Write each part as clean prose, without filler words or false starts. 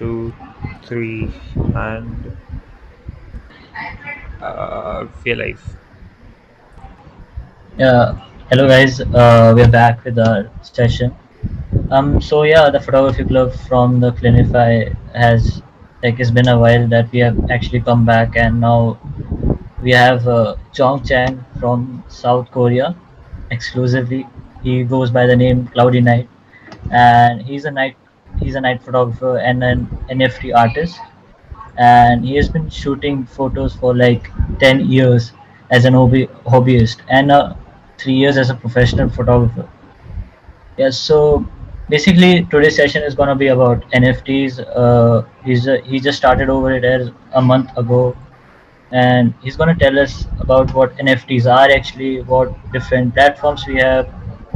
two, three, and we life. Yeah, hello guys. We're back with our session. So yeah, the photography club from the Clinify has it's been a while that we have actually come back, and now we have Chong Chang from South Korea exclusively. He goes by the name Cloudy Night, and he's a night photographer and an NFT artist, and he has been shooting photos for like 10 years as an hobbyist and 3 years as a professional photographer. Yes, so basically today's session is going to be about NFTs. He just started over it as a month ago, and he's going to tell us about what NFTs are actually, what different platforms we have,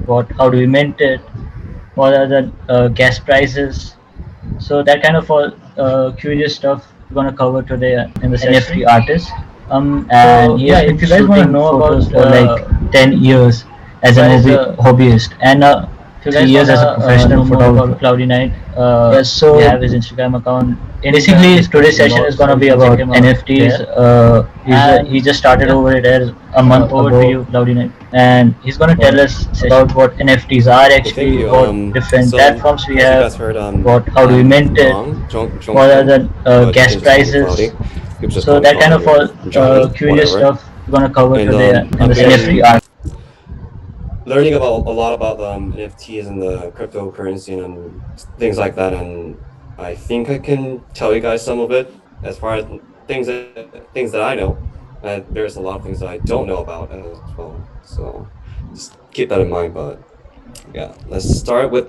what how do we mint it, what are the gas prices. So that kind of all curious stuff we're gonna cover today in the NFT session. artist. And So he yeah, has if been you guys want to shooting know photos about for like 10 years as an guys, hobbyist and if you three guys years wanna as a professional know more photographer. about Cloudy Night, Yes, we so have his Instagram account in the basically today's description session is box, going so to you be can check about him out NFTs. there. And He just started yeah, over it as a month over to ago, you, Cloudy Night, and he's going to for tell the us session. about what NFTs are Okay, thank actually, you. what different So platforms we as you have, guys heard, what how do we I'm mint it, Jong what are Chang, the but you gas can just call me prices. Cloudy. People just So call me that kind Cloudy of or all Johnny, curious whatever. stuff we're gonna cover And today in I've the NFT been art. learning about a lot about NFTs and the cryptocurrency and things like that. And I think I can tell you guys some of it as far as things that I know. And there's a lot of things that I don't know about as well. So just keep that in mind. But yeah, let's start with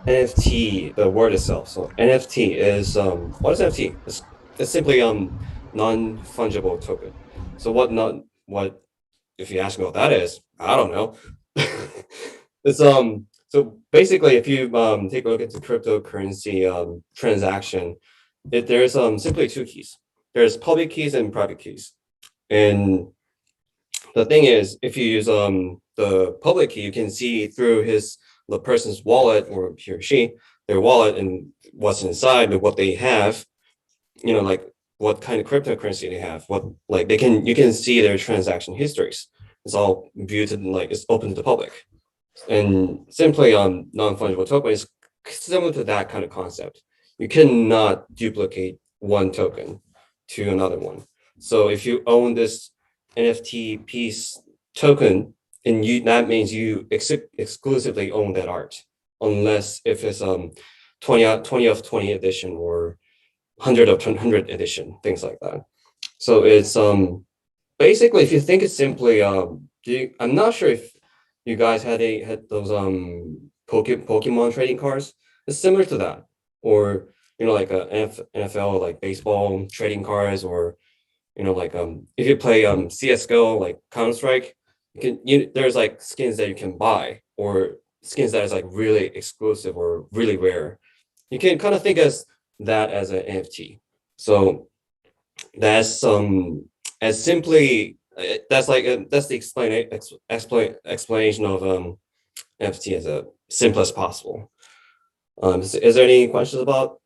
NFT, the word itself. So NFT is what is NFT? It's simply non-fungible token. So what if you ask me what that is, I don't know. It's so basically if you take a look into cryptocurrency transaction, there's simply two keys. There's public keys and private keys. And the thing is, if you use the public key, you can see through the person's wallet, or he or she, their wallet, and what's inside and what they have, like what kind of cryptocurrency they have, what, like, you can see their transaction histories. It's all viewed to, like, it's open to the public. And simply non-fungible token is similar to that kind of concept. You cannot duplicate one token to another one. So if you own this NFT piece token, and that means you exclusively own that art, unless if it's 20 of 20 edition, or 100 of 100 edition, things like that. So it's basically, if you think it's simply I'm not sure if you guys had those Pokemon trading cards. It's similar to that, or like a NFL, like baseball trading cards, or like if you play CS:GO, like Counter Strike, there's like skins that you can buy, or skins that is like really exclusive or really rare. You can kind of think that as an NFT. So that's as simply that's the explanation of NFT as simple as possible. Is there any questions about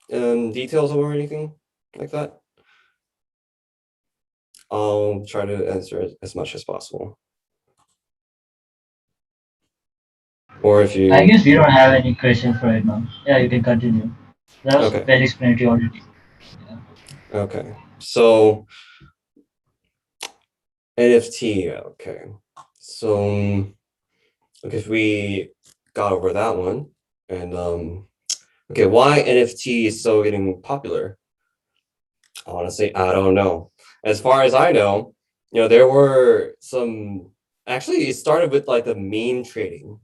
details or anything like that? I'll try to answer as much as possible. Or if I you guess we don't have any questions for right now. Yeah, you can continue. That was Okay, very explanatory already. Yeah. okay. So NFT, okay. So okay, if we got over that one, and okay, why NFT is so getting popular? Honestly, I don't know. As far as I know, there were some. Actually, it started with like the meme trading.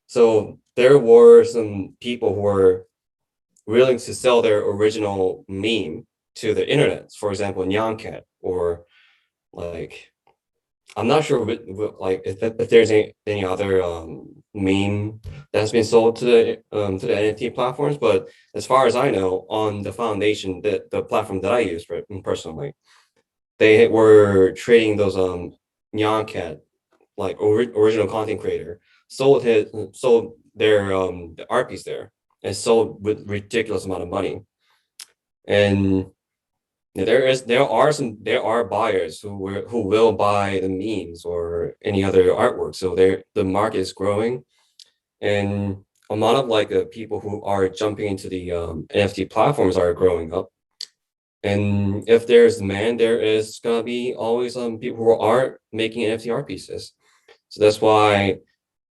So there were some people who were willing to sell their original meme to the internet. For example, Nyancat, or like, I'm not sure like if there's any other meme that's been sold to the NFT platforms, but as far as I know, on the foundation, the platform that I use personally, they were trading those Nyancat, like original content creator, sold their the art piece there, and sold with ridiculous amount of money. And there are buyers who will buy the memes or any other artwork. So the market is growing, and a lot of like people who are jumping into the NFT platforms are growing up. And if there's demand, there is gonna be always people who are making NFT art pieces. So that's why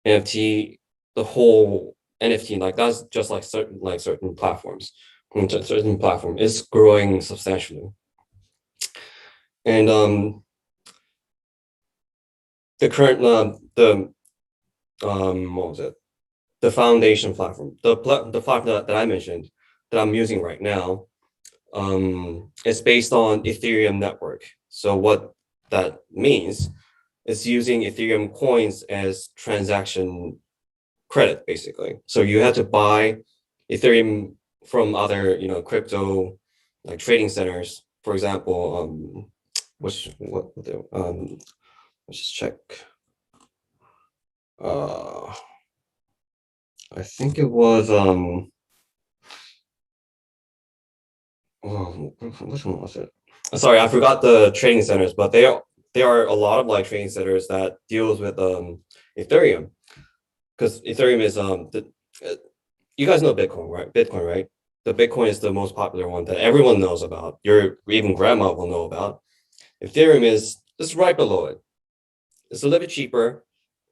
NFT, the whole NFT, like that's just like certain platforms, certain platform is growing substantially. And the current what was it? The foundation platform, the platform that I mentioned that I'm using right now, is based on Ethereum network. So what that means is using Ethereum coins as transaction credit, basically. So you have to buy Ethereum from other, crypto like trading centers. For example, let's just check. Uh, I think it was which one was it? Sorry, I forgot the trading centers, but there are a lot of like trading centers that deals with Ethereum, because Ethereum is you guys know Bitcoin, right? Bitcoin, right? The Bitcoin is the most popular one that everyone knows about. Your even grandma will know about. Ethereum is just right below it. It's a little bit cheaper,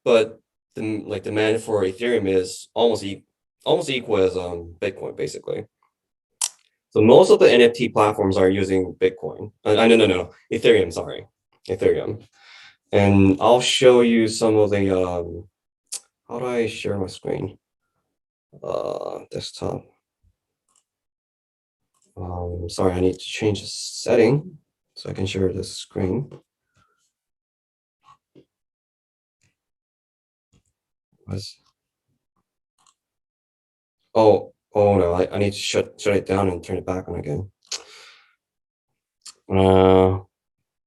but the like demand for Ethereum is almost equal as Bitcoin, basically. So most of the NFT platforms are using Bitcoin. No, Ethereum. Sorry, Ethereum. And I'll show you some of the. How do I share my screen? Desktop. Sorry, I need to change the setting so I can share the screen. Oh no, I need to shut it down and turn it back on again. Do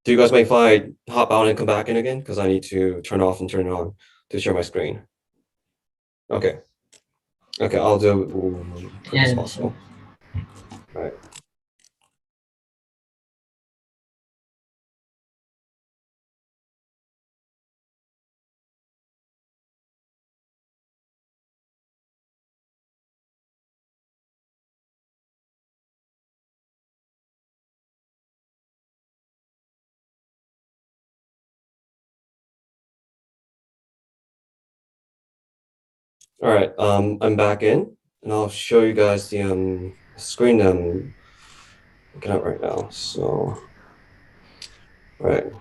you guys mind if I hop out and come back in again? Because I need to turn off and turn it on to share my screen. Okay. Okay, I'll do it as quick as Yeah, possible. All right. All right, I'm back in, and I'll show you guys the screen I'm looking at right now. So, right.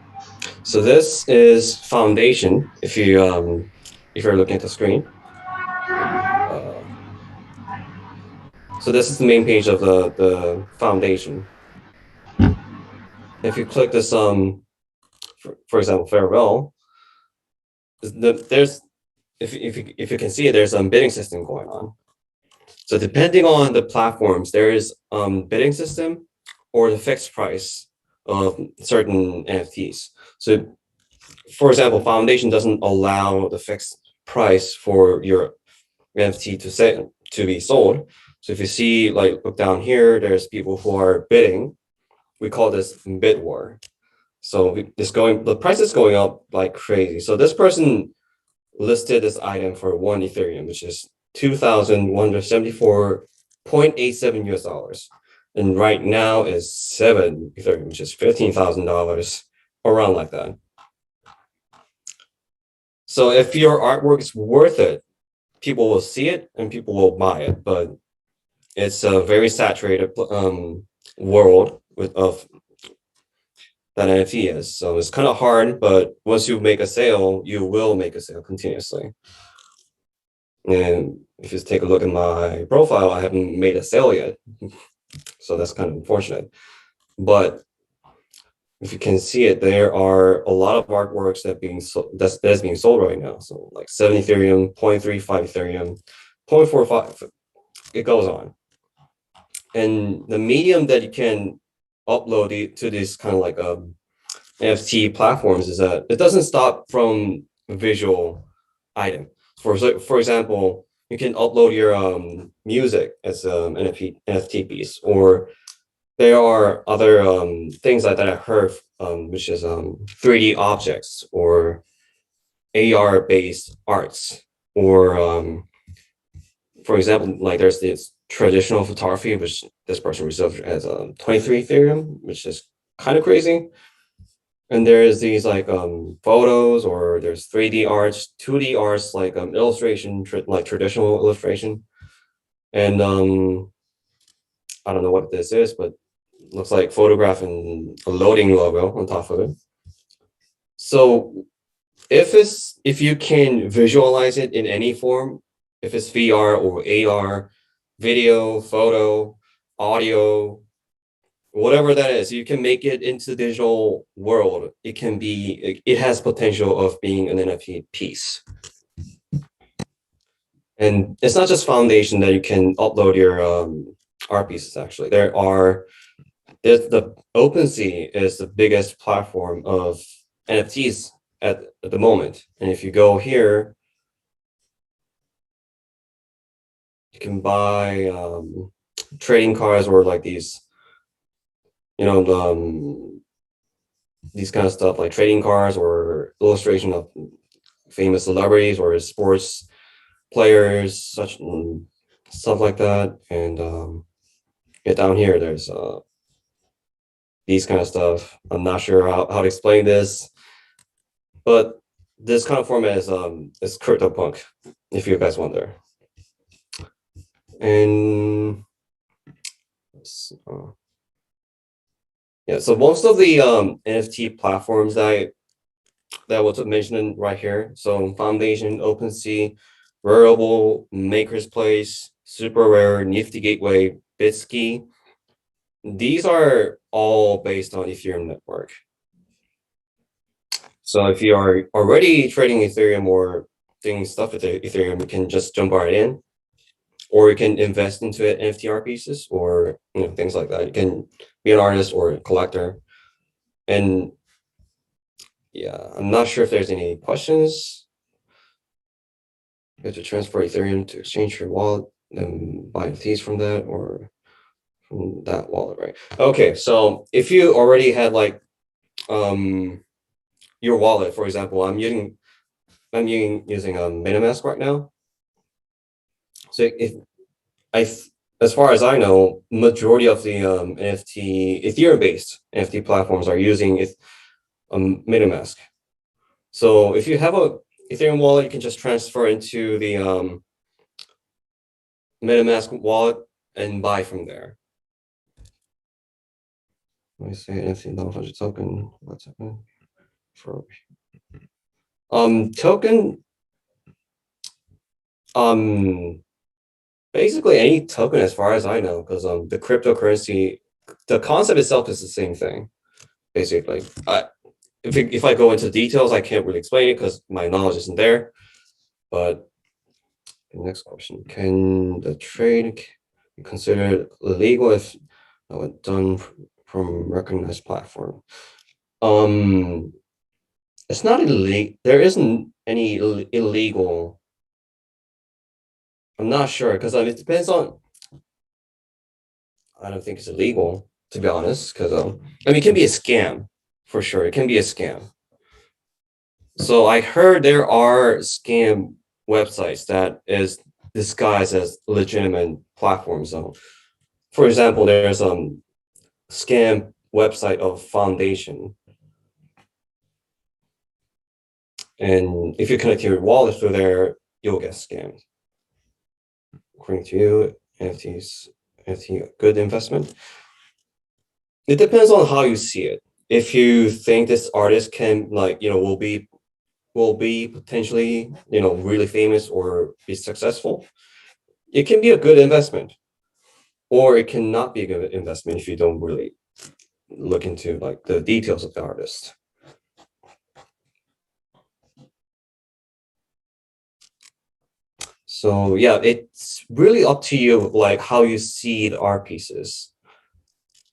So this is foundation. If you're looking at the screen, so this is the main page of the foundation. If you click this for example, farewell, there's if you can see it, there's a bidding system going on. So depending on the platforms, there is bidding system or the fixed price of certain NFTs. So for example, Foundation doesn't allow the fixed price for your NFT to be sold. So if you see, like, look down here, there's people who are bidding. We call this bid war. So the price is going up like crazy. So this person listed this item for 1 Ethereum, which is 2,174.87 US dollars. And right now is 7 Ethereum, which is $15,000, around like that. So if your artwork is worth it, people will see it and people will buy it. But it's a very saturated world of that NFT is. So it's kind of hard, but once you make a sale, you will make a sale continuously. And if you take a look at my profile, I haven't made a sale yet. So that's kind of unfortunate. But if you can see it, there are a lot of artworks that's being sold right now. So like 7 Ethereum, 0.35 Ethereum, 0.45, it goes on. And the medium that you can upload to these kind of like NFT platforms is that, it doesn't stop from visual item. For example, You can upload your music as NFT piece, or there are other things that I heard, which is 3D objects or AR based arts, or for example, like there's this traditional photography, which this person reserved as 23 Ethereum, which is kind of crazy. And there's these like photos, or there's 3D arts, 2D arts, like illustration, like traditional illustration. And I don't know what this is, but looks like photograph and a loading logo on top of it. So if you can visualize it in any form, if it's VR or AR, video, photo, audio, whatever that is, you can make it into the digital world. It has potential of being an NFT piece. And it's not just Foundation that you can upload your art pieces. Actually, the OpenSea is the biggest platform of NFTs at the moment. And if you go here, you can buy trading cards, or like these, these kind of stuff, like trading cards or illustration of famous celebrities or sports players, such stuff like that. And yeah, down here there's these kind of stuff. I'm not sure how to explain this, but this kind of format is CryptoPunk, if you guys wonder. And yeah, so most of the NFT platforms that was mentioned right here. So Foundation, OpenSea, Wearable, Maker's Place, Super Rare, Nifty Gateway, Bitski. These are all based on Ethereum network. So if you are already trading Ethereum or doing stuff with Ethereum, you can just jump right in, or you can invest into it, NFT art pieces, or things like that. You can be an artist or a collector. And yeah, I'm not sure if there's any questions. You have to transfer Ethereum to exchange your wallet and buy NFTs from that, or from that wallet, right? Okay, so if you already had like your wallet, for example, I'm using MetaMask right now. So if I, as far as I know, majority of the NFT Ethereum based NFT platforms are using MetaMask. So if you have a Ethereum wallet, you can just transfer into the MetaMask wallet and buy from there. Let me say NFT non-fungible token. What's happening? For token, basically any token as far as I know, because the cryptocurrency, the concept itself is the same thing. Basically, if I go into details, I can't really explain it because my knowledge isn't there. But the next question: can the trade be considered illegal if done from recognized platform? It's not illegal. There isn't any illegal. I'm not sure, because it depends on. I don't think it's illegal, to be honest, because it can be a scam for sure. It can be a scam. So I heard there are scam websites that is disguised as legitimate platforms. So, for example, there's scam website of Foundation, and if you connect your wallet through there, you'll get scammed. According to you, NFT good investment. It depends on how you see it. If you think this artist can will be potentially really famous or be successful, it can be a good investment, or it cannot be a good investment if you don't really look into like the details of the artist. So yeah, it's really up to you, like how you see the art pieces.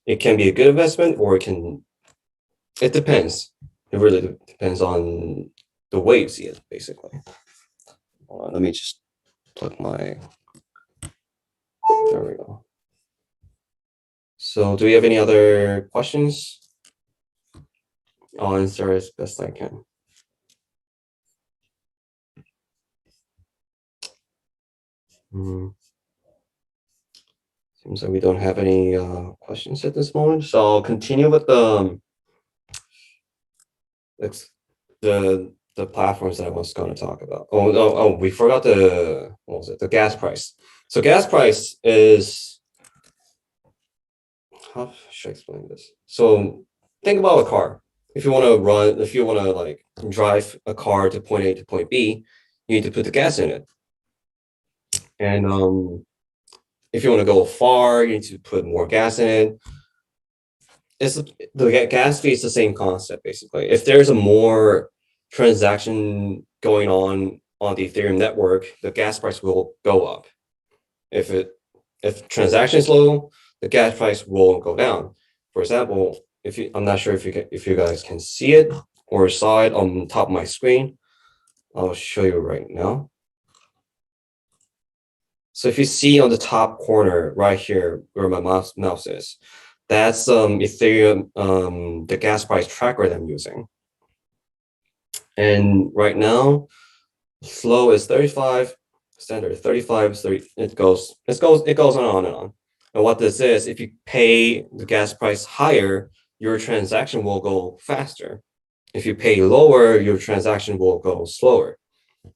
It can be a good investment, or it depends. It really depends on the way you see it, basically. Let me just plug my. There we go. So, do we have any other questions? I'll answer as best I can. Seems like we don't have any questions at this moment, so I'll continue with the platforms that I was going to talk about. Oh, we forgot what was it? The gas price. So gas price is, how should I explain this? So think about a car. If you want to like drive a car to point A to point B, you need to put the gas in it. And if you want to go far, you need to put more gas in it. The gas fee is the same concept basically. If there's a more transaction going on the Ethereum network, the gas price will go up. If transaction is low, the gas price will go down. For example, I'm not sure if you guys can see it or saw it on top of my screen. I'll show you right now. So if you see on the top corner right here where my mouse is, that's Ethereum, the gas price tracker that I'm using. And right now, slow is 35, standard 35 is 30. It goes on and on. And what this is, if you pay the gas price higher, your transaction will go faster. If you pay lower, your transaction will go slower.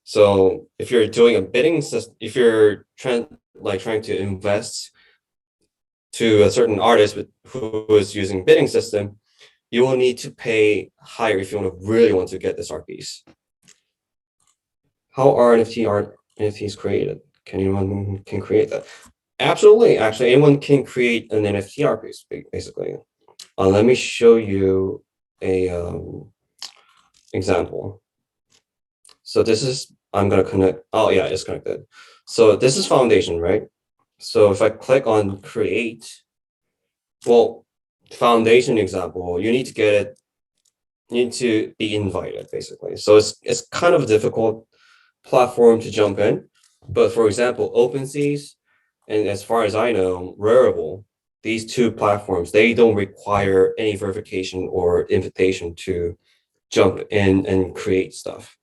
So if you're doing a bidding system, if you're trying to invest to a certain artist who is using bidding system, you will need to pay higher if you really want to get this art piece. How are NFTs created? Can anyone create that? Absolutely. Actually, anyone can create an NFT art piece, basically. Let me show you a example. So this is, I'm going to connect. Oh yeah, it's connected. So this is foundation, right? So if I click on create, well, foundation example, you need to get it, you need to be invited basically. So it's kind of a difficult platform to jump in. But for example, OpenSeas, and as far as I know, Rarible, these two platforms, they don't require any verification or invitation to jump in and create stuff.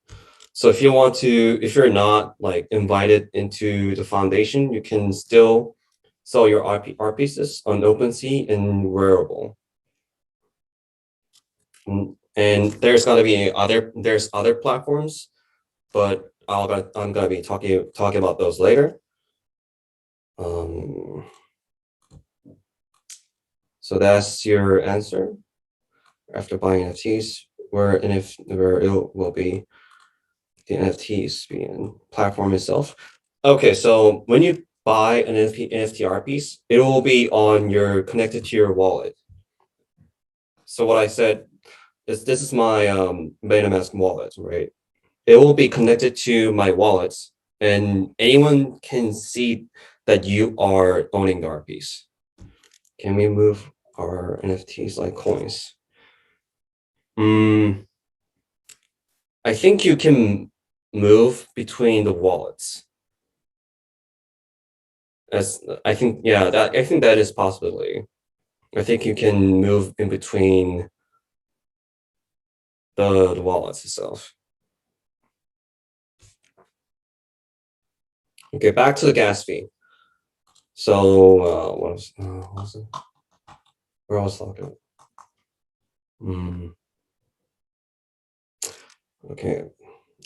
So if you're not like invited into the foundation, you can still sell your art pieces on OpenSea and Rarible. And there's other platforms, but I'm gonna be talking about those later. So that's your answer. After buying NFTs, where it will be the NFTs being platform itself. Okay, so when you buy an NFT art piece, it will be connected to your wallet. So what I said is this is my MetaMask wallet, right? It will be connected to my wallets, and anyone can see that you are owning the art piece. Can we move our NFTs like coins? I think you can move between the wallets. I think that is possibility. I think you can move in between the wallets itself. Okay, back to the gas fee. So what was it? Where I was talking about? Okay,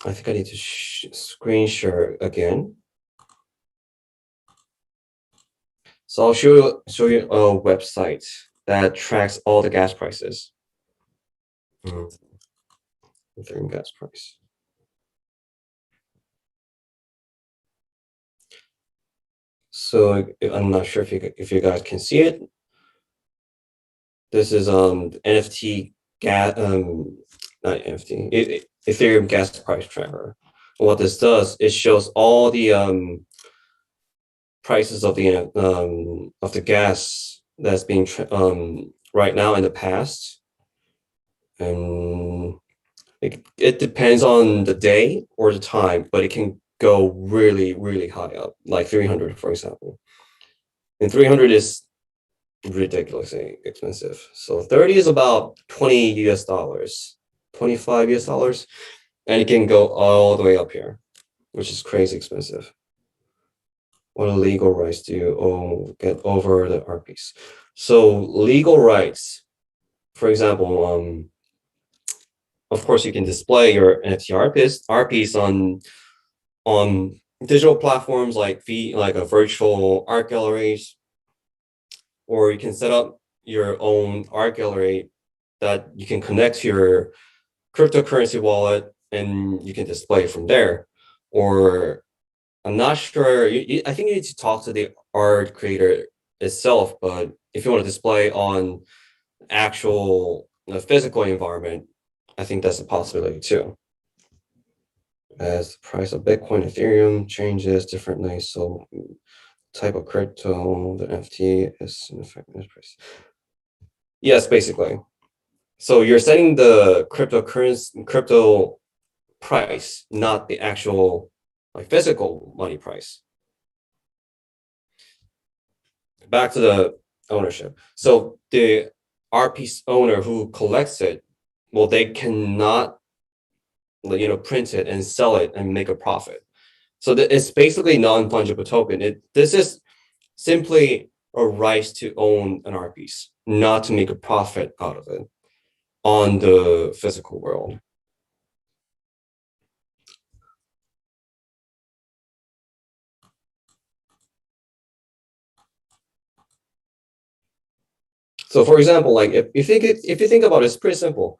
I think I need to screen share again. So I'll show you a website that tracks all the gas prices. Ethereum gas price. So I'm not sure if you guys can see it. This is NFT gas not NFT Ethereum gas price tracker. What this does, it shows all the prices of the gas that's being right now in the past, and it depends on the day or the time, but it can go really, really high up, like 300, for example. And 300 is ridiculously expensive. So 30 is about 20 US dollars, 25 US dollars, and it can go all the way up here, which is crazy expensive. What legal rights do you get over the art piece? So legal rights, for example, of course, you can display your NFT art piece on digital platforms like a virtual art galleries, or you can set up your own art gallery that you can connect to your cryptocurrency wallet and you can display from there. Or I'm not sure. I think you need to talk to the art creator itself, but if you want to display on actual physical environment, I think that's a possibility too. As the price of Bitcoin, Ethereum changes differently, so type of crypto, the NFT is an effective price. Yes, basically. So you're setting the crypto price, not the actual like physical money price. Back to the ownership. So the art piece owner who collects it, well, they cannot print it and sell it and make a profit. So it's basically non-fungible token. This is simply a right to own an art piece, not to make a profit out of it on the physical world. So for example, like if you think about it, it's pretty simple.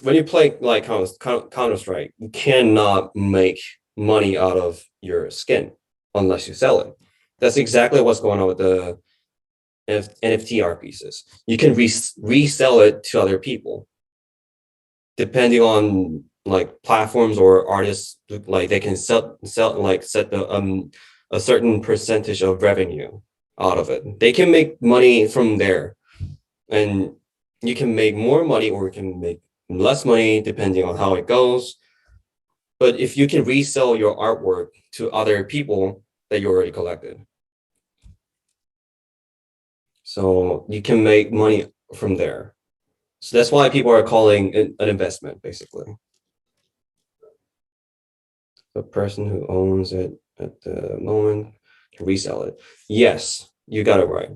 When you play like Counter-Strike, you cannot make money out of your skin unless you sell it. That's exactly what's going on with the NFT art pieces. You can resell it to other people, depending on like platforms or artists. Like they can sell like set the a certain percentage of revenue out of it. They can make money from there, and you can make more money or you can make less money depending on how it goes. But if you can resell your artwork to other people that you already collected, so you can make money from there. So that's why people are calling it an investment, basically. The person who owns it at the moment can resell it. Yes, you got it right.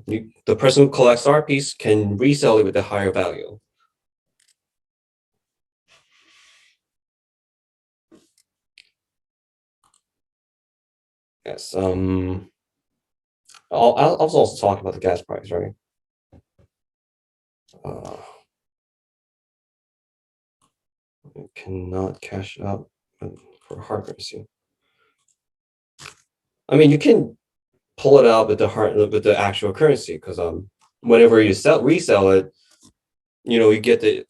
The person who collects art piece can resell it with a higher value. Yes. I'll also talk about the gas price, right? You cannot cash out for hard currency. I mean, you can pull it out with the actual currency because whenever you resell it, you get the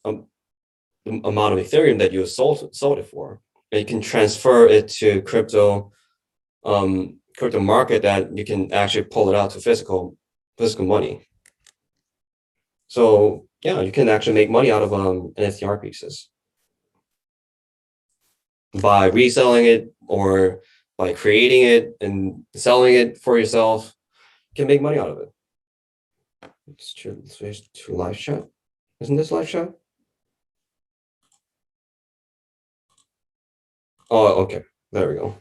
amount of Ethereum that you sold it for, and you can transfer it to crypto market that you can actually pull it out to physical money. So yeah, you can actually make money out of NFT art pieces by reselling it or by creating it and selling it for yourself. You can make money out of it. Let's switch to live chat. Isn't this live chat? Oh, okay. There we go.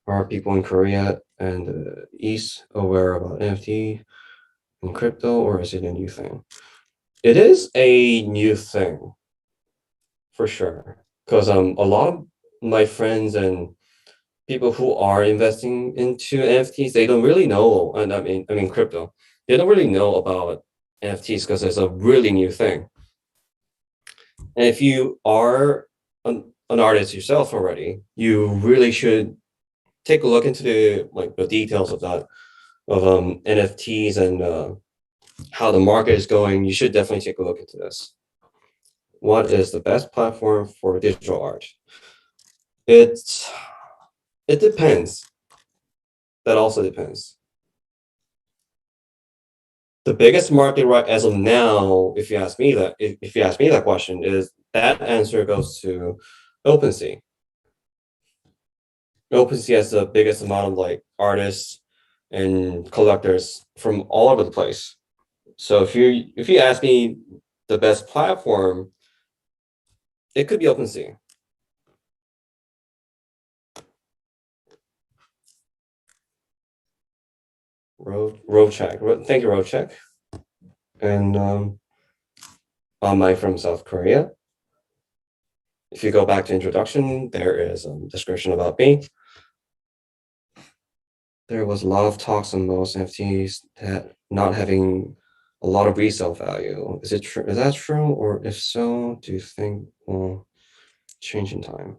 Are people in Korea and the East aware about NFT and crypto, or is it a new thing? It is a new thing, for sure. Because a lot of my friends and people who are investing into NFTs, they don't really know, and I mean crypto. They don't really know about NFTs because it's a really new thing. And if you are an artist yourself already, you really should take a look into the details of that of NFTs and how the market is going. You should definitely take a look into this. What is the best platform for digital art? It depends. That also depends. The biggest market right as of now, if you ask me that question, is that answer goes to OpenSea. OpenSea has the biggest amount of like artists and collectors from all over the place. So if you ask me the best platform, it could be OpenSea. Roadcheck. Thank you, Roadcheck. And on my from South Korea. If you go back to introduction, there is a description about me. There was a lot of talks on most NFTs that not having a lot of resale value. Is it true? Is that true? Or if so, do you think will change in time?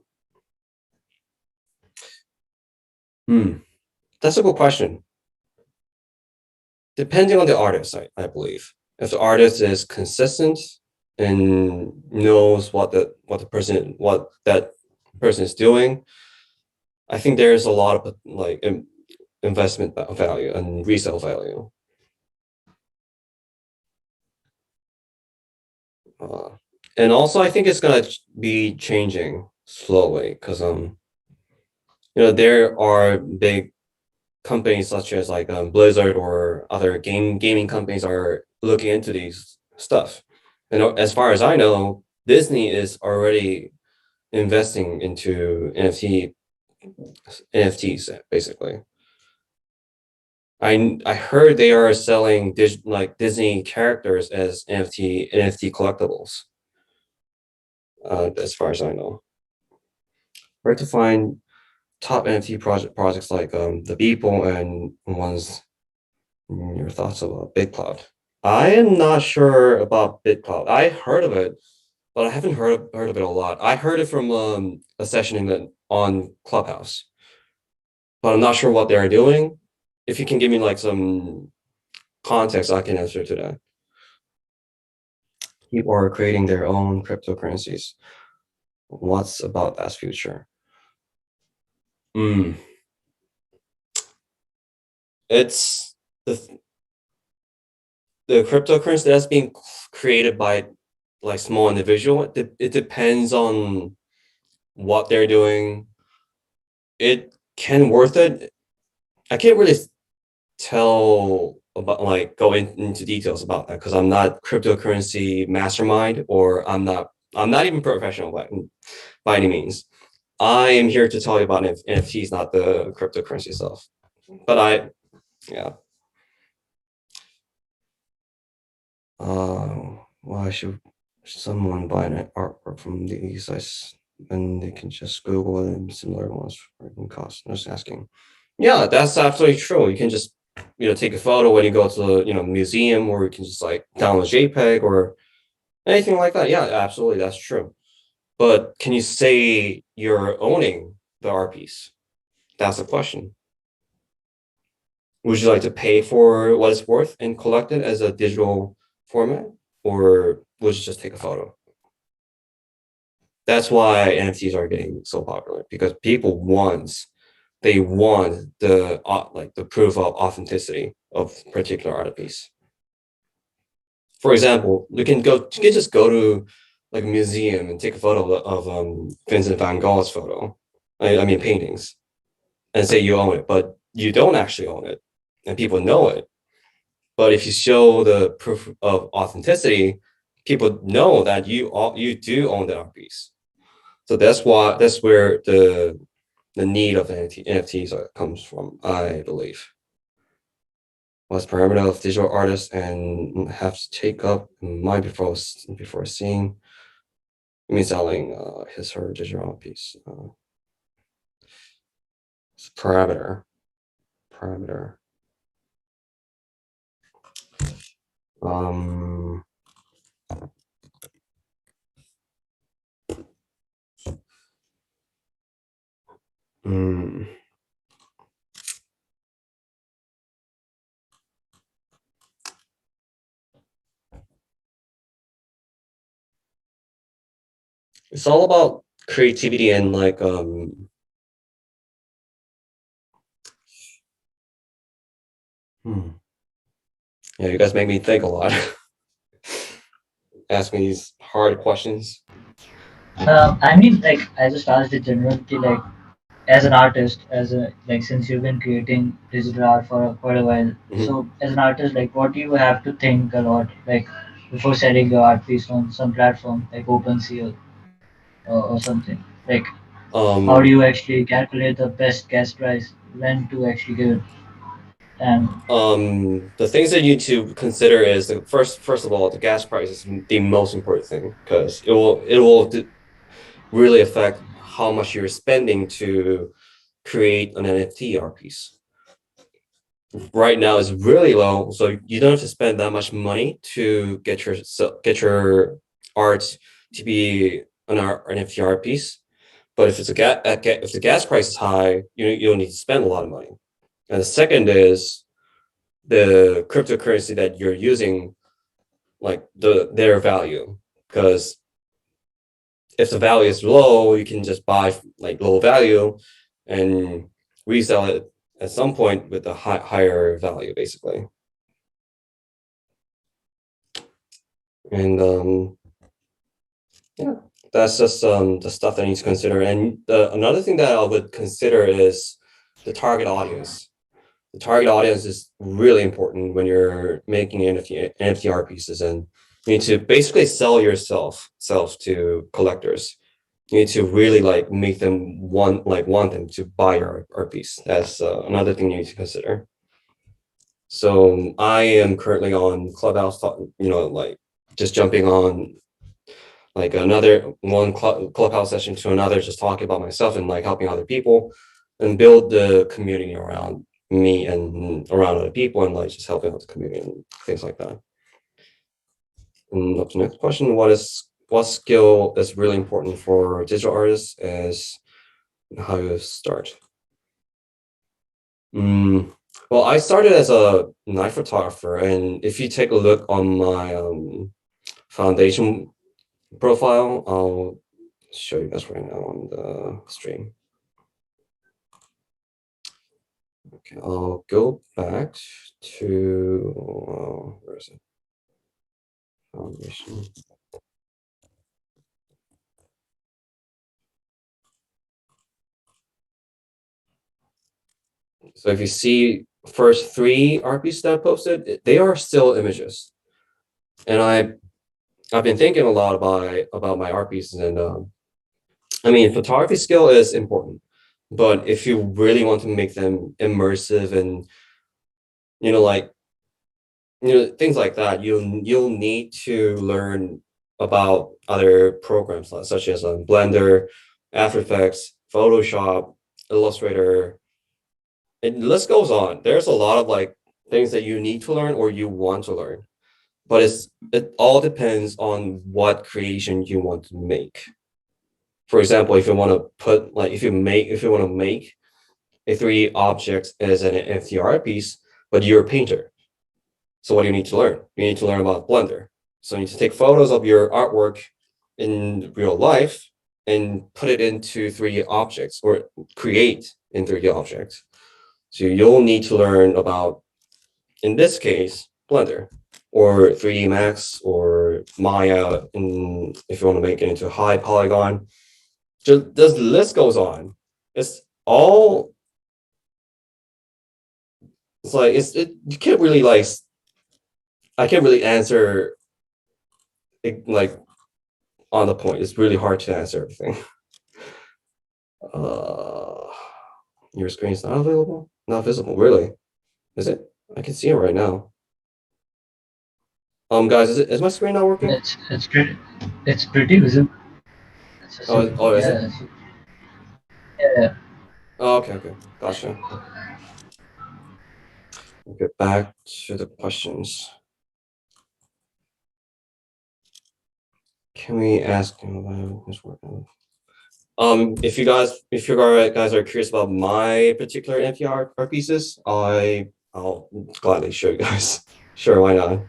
That's a good question. Depending on the artist, I believe. If the artist is consistent and knows what that person is doing, I think there's a lot of like investment value and resale value. And also, I think it's gonna be changing slowly because there are big companies such as like Blizzard or other gaming companies are looking into these stuff. And as far as I know, Disney is already investing into NFTs basically. I heard they are selling like Disney characters as NFT collectibles. As far as I know, where to find top NFT projects like the Beeple and ones. Your thoughts about BitCloud? I am not sure about BitCloud. I heard of it, but I haven't heard of it a lot. I heard it from a session on Clubhouse, but I'm not sure what they're doing. If you can give me like some context, I can answer to that. People are creating their own cryptocurrencies. What's about that future? It's the cryptocurrency that's being created by like small individual. It depends on what they're doing. It can worth it. I can't really tell about like go into details about that because I'm not cryptocurrency mastermind or I'm not even professional by any means. I am here to tell you about NFTs, not the cryptocurrency stuff. But yeah. Why should someone buy an artwork from these sites when they can just Google it and similar ones for cost? I'm just asking. Yeah, that's absolutely true. You can just take a photo when you go to museum, or you can just like download JPEG or anything like that. Yeah, absolutely, that's true. But can you say you're owning the art piece? That's the question. Would you like to pay for what it's worth and collect it as a digital format, or would you just take a photo? That's why NFTs are getting so popular because people want the like the proof of authenticity of particular art piece. For example, you can just go to like a museum and take a photo of Vincent van Gogh's photo. I mean paintings, and say you own it, but you don't actually own it, and people know it. But if you show the proof of authenticity, people know that you do own the art piece. So that's where the need of NFTs comes from, I believe. What's parameter of digital artists and have to take up in mind before seeing. I mean, selling his or her digital piece. Parameter. Parameter. Um. hmm. It's all about creativity and like Yeah, you guys make me think a lot. Ask me these hard questions. I mean, like, I just asked it generally, like, as an artist, as a like since you've been creating digital art for quite a while, Mhm. so as an artist, like what do you have to think a lot, like before selling your art piece on some platform like OpenSea or something? Like how do Um, you actually calculate the best gas price, when to actually give it, and the things that you need to consider is the first of all, the gas price is the most important thing because it will really affect how much you're spending to create an NFT art piece. Right now is really low, so you don't have to spend that much money to get your art to be an NFT art piece. But if if the gas price is high, you don't need to spend a lot of money. And the second is the cryptocurrency that you're using, like their value, because if the value is low, you can just buy like low value and resell it at some point with a higher value, basically. And yeah, that's just the stuff that I need to consider. And another thing that I would consider is the target audience. The target audience is really important when you're making NFT art pieces, and you need to basically sell yourself to collectors. You need to really like make them want them to buy your art piece. That's another thing you need to consider. So I am currently on Clubhouse, like just jumping on like another one Clubhouse session to another, just talking about myself and like helping other people and build the community around me and around other people and like just helping out the community and things like that. And up to the next question, what skill is really important for digital artists is how you start. Well, I started as a night photographer, and if you take a look on my foundation profile, I'll show you guys right now on the stream. Okay, I'll go back to where is it? Foundation. So if you see first three RPs that I posted, they are still images, and I've been thinking a lot about my art pieces, and I mean, photography skill is important, but if you really want to make them immersive and like things like that, you'll need to learn about other programs such as Blender, After Effects, Photoshop, Illustrator. And the list goes on. There's a lot of like things that you need to learn or you want to learn, but it all depends on what creation you want to make. For example, if you want to put like if you want to make a 3D object as an FTR piece, but you're a painter. So what do you need to learn? You need to learn about Blender. So you need to take photos of your artwork in real life and put it into 3D objects or create in 3D objects. So you'll need to learn about, in this case, Blender or 3D Max or Maya, if you want to make it into a high polygon. Just the list goes on. It's all. It's like you can't really like. I can't really answer it, like on the point. It's really hard to answer everything. Uh, your screen is not available, not visible. Really? Is it? I can see it right now. Guys, is my screen not working? it's pretty visible. It's just Oh, is it? yeah, yeah. Oh, okay, gotcha. We'll get back to the questions. Can we ask if you guys are curious about my particular NPR art pieces, I'll gladly show you guys. Sure, why not?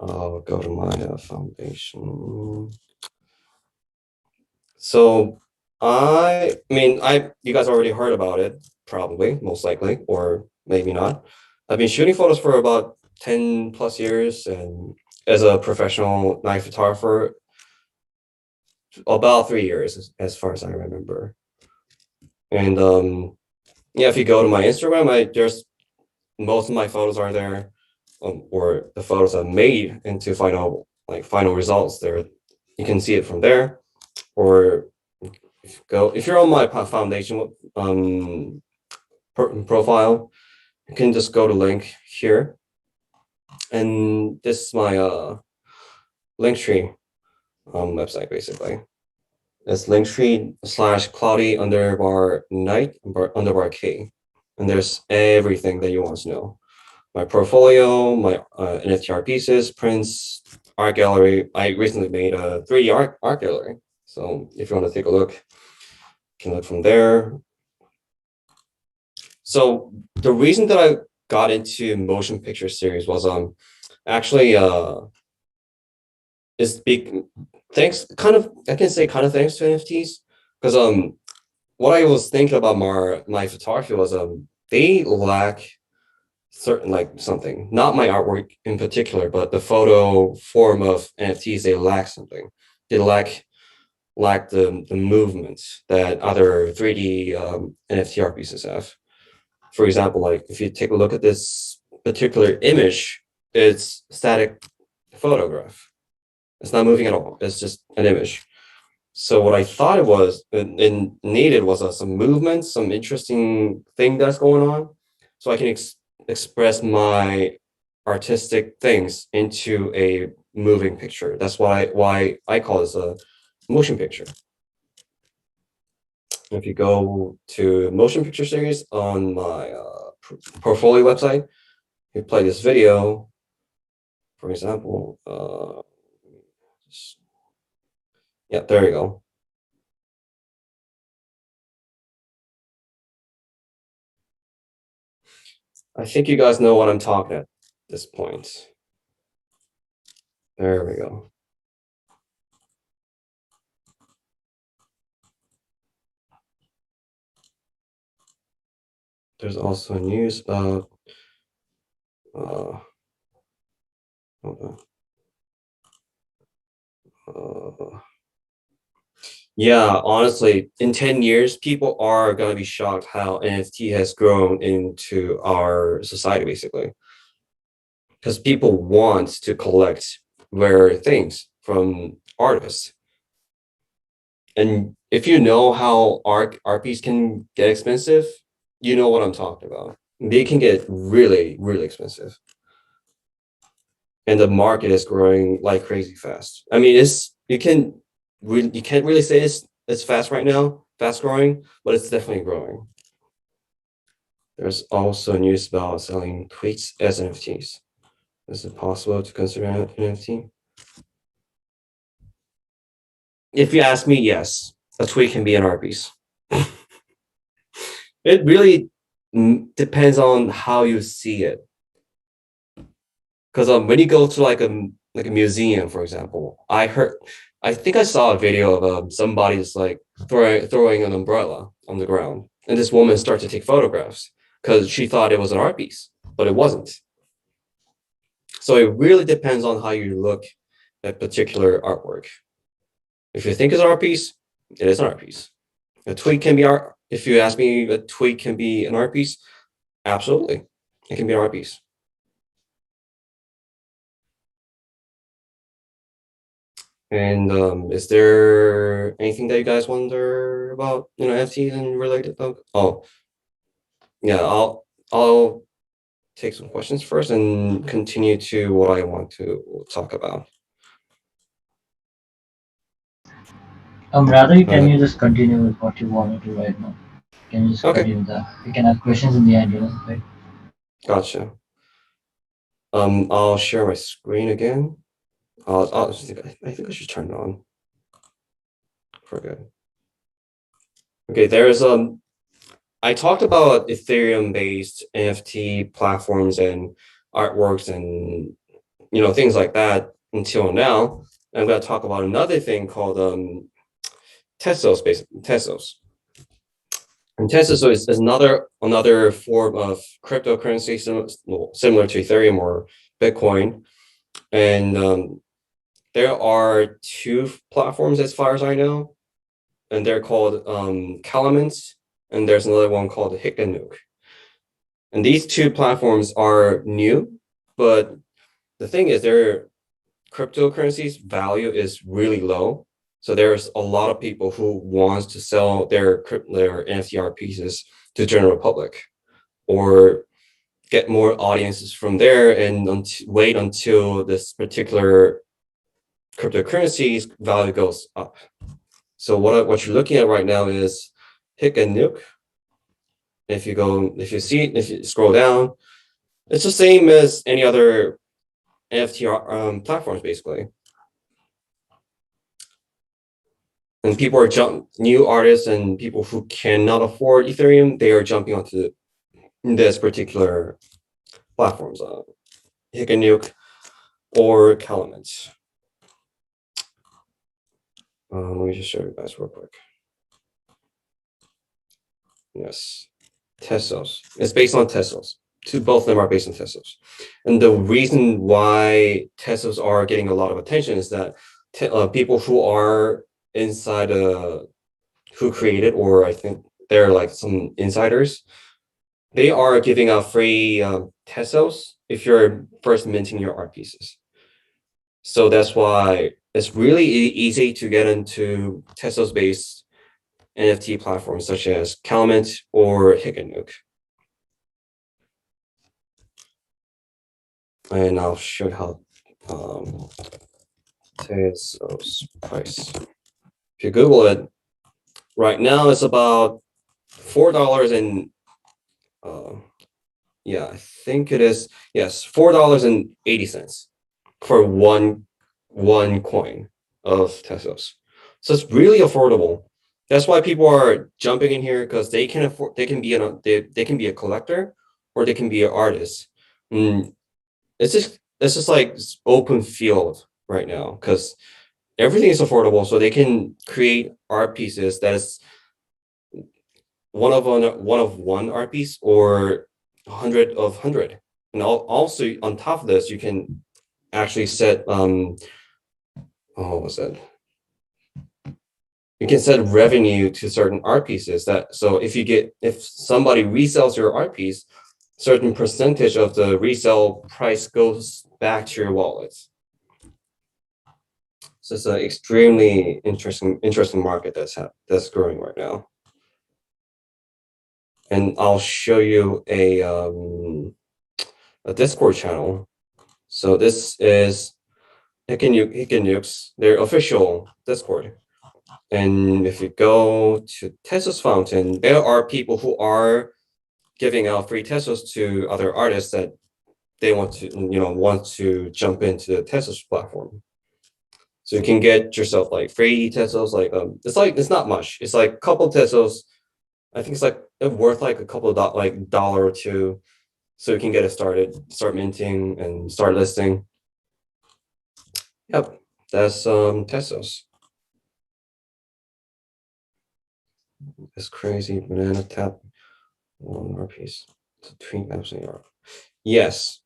I'll go to my foundation. So I mean, you guys already heard about it, probably, most likely, or maybe not. I've been shooting photos for about 10 plus years, and as a professional night photographer, about 3 years, as far as I remember. And yeah, if you go to my Instagram, there's most of my photos are there, or the photos I've made into final results there. You can see it from there, or if you're on my foundation profile, you can just go to link here, and this is my Linktree website basically. It's linktree/cloudy_night_K, and there's everything that you want to know. My portfolio, my NFT art pieces, prints, art gallery. I recently made a 3D art gallery. So if you want to take a look, you can look from there. So the reason that I got into motion picture series was actually is big thanks I can say kind of thanks to NFTs, because what I was thinking about my photography was they lack certain something, not my artwork in particular, but the photo form of NFTs, they lack something. They lack the movements that other 3D NFT art pieces have. For example, like if you take a look at this particular image, it's static photograph. It's not moving at all. It's just an image. So what I thought it was and needed was some movement, some interesting thing that's going on, so I can express my artistic things into a moving picture. That's why I call this a motion picture. If you go to motion picture series on my portfolio website, you play this video, for example. Yeah, there you go. I think you guys know what I'm talking at this point. There we go. There's also news about hold on. Yeah, honestly, in 10 years, people are gonna be shocked how NFT has grown into our society, basically. Because people want to collect rare things from artists. And if you know how art piece can get expensive, you know what I'm talking about. They can get really, really expensive. And the market is growing like crazy fast. I mean, you can't really say it's fast right now, fast growing, but it's definitely growing. There's also news about selling tweets as NFTs. Is it possible to consider an NFT? If you ask me, yes, a tweet can be an art piece. It really depends on how you see it. Because when you go to like a museum, for example, I think I saw a video of somebody just like throwing an umbrella on the ground, and this woman started to take photographs because she thought it was an art piece, but it wasn't. So it really depends on how you look at particular artwork. If you think it's an art piece, it is an art piece. A tweet can be art. If you ask me, a tweet can be an art piece. Absolutely, it can be an art piece. And is there anything that you guys wonder about, NFTs and related? Oh, yeah, I'll take some questions first and continue to what I want to talk about. Rather, can you just continue with what you want to do right now? Can you just Okay, continue that? We can have questions in the end, right? gotcha. I'll share my screen again. I think I should turn it on for good. Okay, there's I talked about Ethereum-based NFT platforms and artworks and things like that until now. I'm going to talk about another thing called Tesos. And Tesos is another form of cryptocurrency similar to Ethereum or Bitcoin. And there are two platforms as far as I know, and they're called Calamance and there's another one called Hick. And these two platforms are new, but the thing is their cryptocurrency's value is really low. So there's a lot of people who wants to sell their NFT art pieces to the general public, or get more audiences from there, and wait until this particular cryptocurrency's value goes up. So what you're looking at right now is Hick. If you scroll down, it's the same as any other NFT platforms, basically. And people are new artists and people who cannot afford Ethereum, they are jumping onto this particular platforms, Hick or Calumet. Let me just show you guys real quick. Yes, Tesos. It's based on Tesos. Both of them are based on Tesos. And the reason why Tesos are getting a lot of attention is that people who are inside, who created, or I think they're like some insiders, they are giving out free Tesos if you're first minting your art pieces. So that's why it's really easy to get into Tesos-based NFT platforms such as Calumet or Hick. And I'll show you how Tesos price. If you Google it, right now it's about $4 and yeah, I think it is, yes, $4.80 for one coin of Tesos. So it's really affordable. That's why people are jumping in here, because they can afford. They can be a collector, or they can be an artist. It's just like open field right now, because everything is affordable. So they can create art pieces that is one of one art piece, or 100 of 100. And also on top of this, you can actually set what was that? You can set revenue to certain art pieces. So if somebody resells your art piece, certain percentage of the resale price goes back to your wallet. So it's an extremely interesting market that's growing right now. And I'll show you a Discord channel. So this is Hick their official Discord. And if you go to Tesos Fountain, there are people who are giving out free Tesos to other artists that they want to jump into the Tesos platform. So you can get yourself like free Tesos, it's not much. It's like a couple Tesos. I think it's like worth like a couple of $1 or $2. So you can get it started, start minting and start listing. Yep, that's Tesos. This crazy banana tap one more piece to tweet absolutely art. Yes,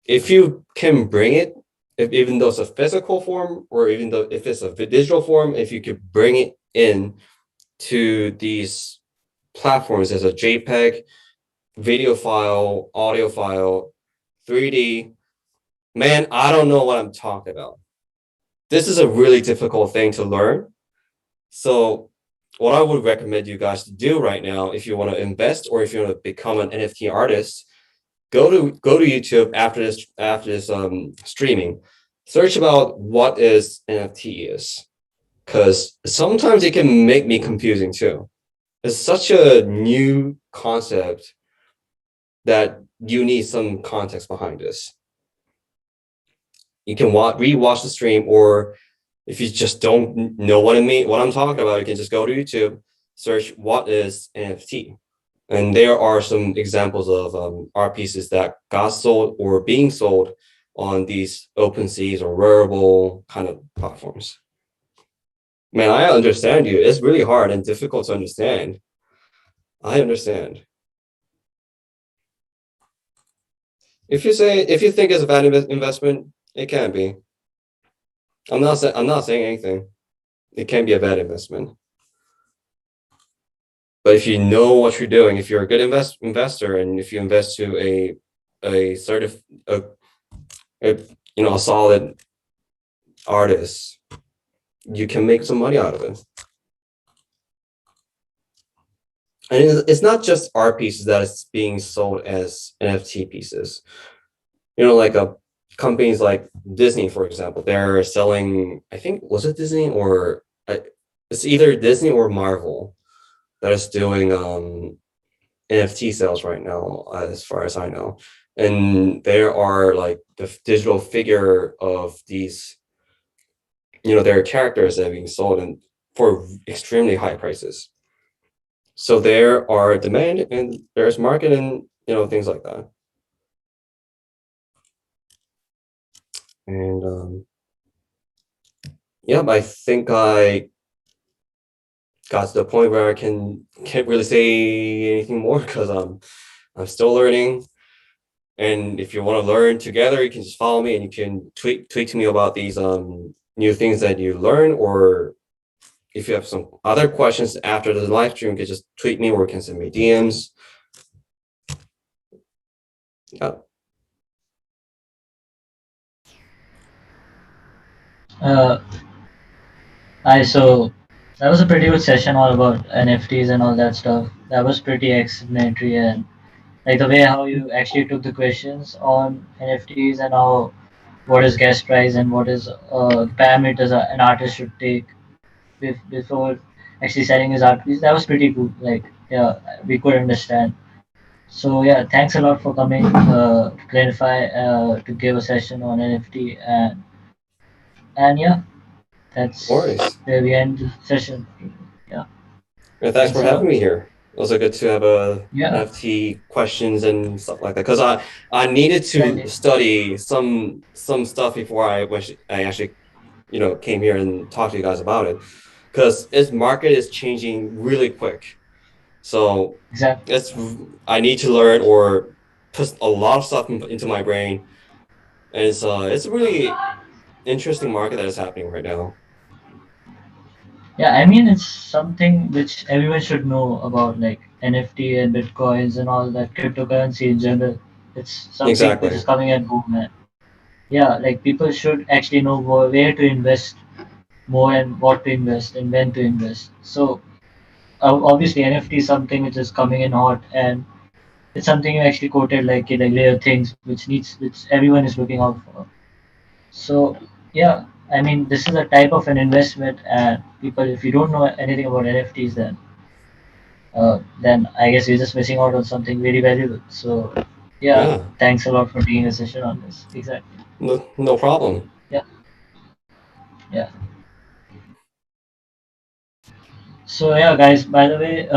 if you can bring it, even though it's a physical form, or even though if it's a digital form, if you could bring it in to these platforms as a JPEG, video file, audio file, 3D, man, I don't know what I'm talking about. This is a really difficult thing to learn. So what I would recommend you guys to do right now, if you want to invest or if you want to become an NFT artist, go to YouTube after this streaming. Search about what is NFT is, because sometimes it can make me confusing too. It's such a new concept that you need some context behind this. You can rewatch the stream, or if you just don't know what I'm talking about, you can just go to YouTube, search what is NFT. And there are some examples of art pieces that got sold or being sold on these OpenSeas or Rarible kind of platforms. Man, I understand you. It's really hard and difficult to understand. I understand. If you think it's a bad investment, it can be. I'm not saying anything. It can be a bad investment. But if you know what you're doing, if you're a good investor, and if you invest to a certif a a solid artist, you can make some money out of it. And it's not just art pieces that is being sold as NFT pieces. Like companies like Disney, for example, they're selling. I think was it Disney or it's either Disney or Marvel that is doing NFT sales right now, as far as I know. And there are like the digital figure of these, their characters that are being sold and for extremely high prices. So there are demand and there's market and things like that. And yeah, I think I got to the point where I can't really say anything more because I'm still learning. And if you want to learn together, you can just follow me and you can tweet to me about these new things that you learn, or if you have some other questions after the live stream, you can just tweet me or you can send me DMs. Yeah. Uh, I so that was a pretty good session all about NFTs and all that stuff. That was pretty explanatory, and like the way how you actually took the questions on NFTs and how what is gas price and what is parameters an artist should take before actually selling his art piece. That was pretty cool. Like yeah, we could understand. So yeah, thanks a lot for coming to clarify to give a session on NFT and yeah, No that's worries. where we end the session. Yeah, And thanks thanks for a having lot. me here. It was good to have a Yeah, NFT questions and stuff like that, because I needed to exactly. study some stuff before I actually came here and talked to you guys about it, because its market is changing really quick. So Exactly. it's I need to learn or put a lot of stuff into my brain, and it's a really interesting market that is happening right now. Yeah, I mean it's something which everyone should know about, like NFT and bitcoins and all that cryptocurrency in general. It's something which is Exactly. coming at boom, man. Yeah, like people should actually know where to invest more and what to invest and when to invest. So obviously NFT is something which is coming in hot, and it's something you actually quoted like rare things which everyone is looking out for. So yeah, I mean this is a type of an investment, and people, if you don't know anything about NFTs, then I guess you're just missing out on something very valuable. So yeah, Yeah. thanks a lot for taking a session on this. Exactly. No problem. Yeah, yeah. So yeah, guys. By the way,